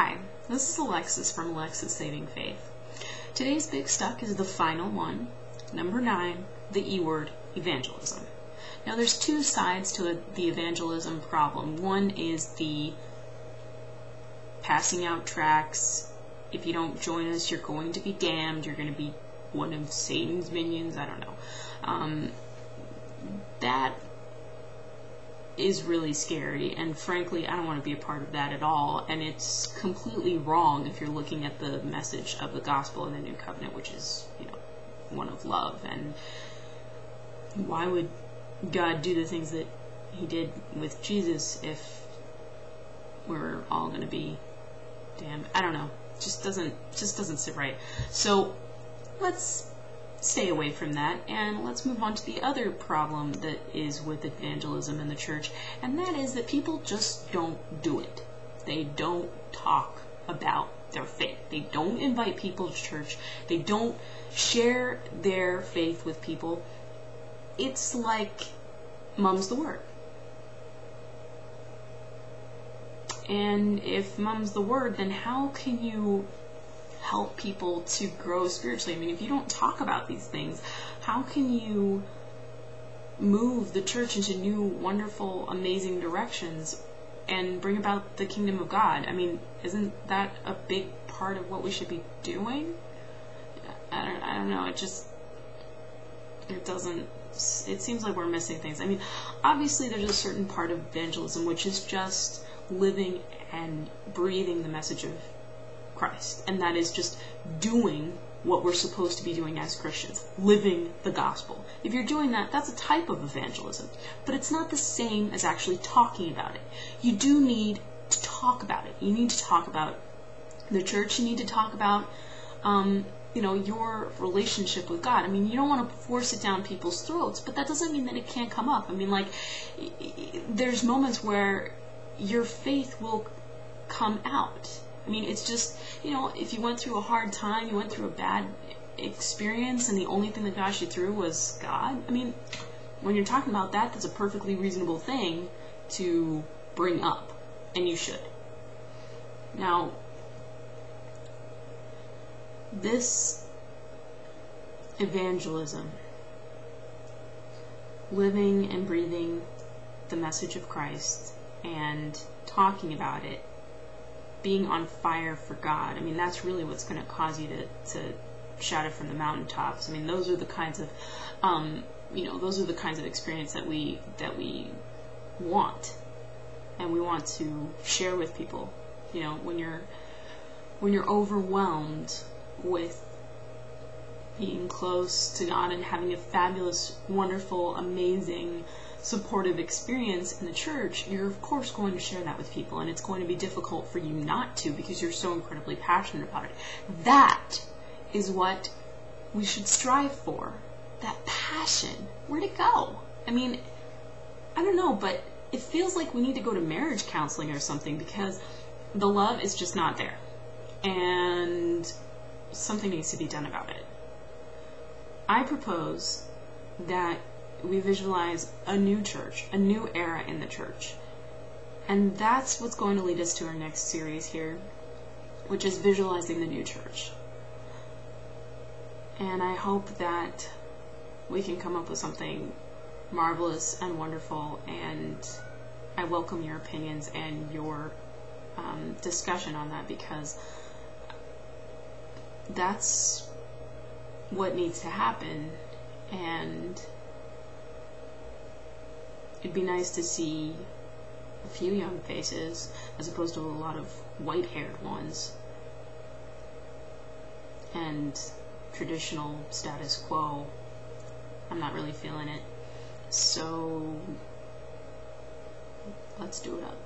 Hi, this is Alexis from Alexis Saving Faith. Today's Big Stuck is the final one, number 9, the E word, evangelism. Now there's two sides to the evangelism problem. One is the passing out tracts, if you don't join us you're going to be damned, you're going to be one of Satan's minions, I don't know. That is really scary, and frankly I don't want to be a part of that at all, and it's completely wrong if you're looking at the message of the gospel and the new covenant, which is, one of love. And why would God do the things that he did with Jesus if we're all going to be damned? I don't know, just doesn't sit right. So let's stay away from that, and let's move on to the other problem that is with evangelism in the church, and that is that people just don't do it. They don't talk about their faith. They don't invite people to church. They don't share their faith with people. It's like mum's the word. And if mum's the word, then how can you help people to grow spiritually? I mean, if you don't talk about these things, how can you move the church into new, wonderful, amazing directions and bring about the kingdom of God? I mean, isn't that a big part of what we should be doing? I don't know, it seems like we're missing things. I mean, obviously there's a certain part of evangelism which is just living and breathing the message of Christ, and that is just doing what we're supposed to be doing as Christians, living the gospel. If you're doing that, that's a type of evangelism, but it's not the same as actually talking about it. You do need to talk about it. You need to talk about the church. You need to talk about your relationship with God. I mean, you don't want to force it down people's throats, but that doesn't mean that it can't come up. I mean, like, there's moments where your faith will come out. I mean, it's just, if you went through a hard time, you went through a bad experience, and the only thing that got you through was God, I mean, when you're talking about that, that's a perfectly reasonable thing to bring up, and you should. Now, this evangelism, living and breathing the message of Christ and talking about it, being on fire for God, I mean, that's really what's going to cause you to shout it from the mountaintops. I mean, those are the kinds of experience that we want, and we want to share with people. When you're overwhelmed with being close to God and having a fabulous, wonderful, amazing, supportive experience in the church, you're of course going to share that with people, and it's going to be difficult for you not to because you're so incredibly passionate about it. That is what we should strive for. That passion. Where'd it go? I mean, I don't know, but it feels like we need to go to marriage counseling or something, because the love is just not there, and something needs to be done about it. I propose that we visualize a new church, a new era in the church. And that's what's going to lead us to our next series here, which is visualizing the new church. And I hope that we can come up with something marvelous and wonderful, and I welcome your opinions and your discussion on that, because that's what needs to happen. And it'd be nice to see a few young faces as opposed to a lot of white-haired ones, and traditional status quo. I'm not really feeling it, so let's do it up.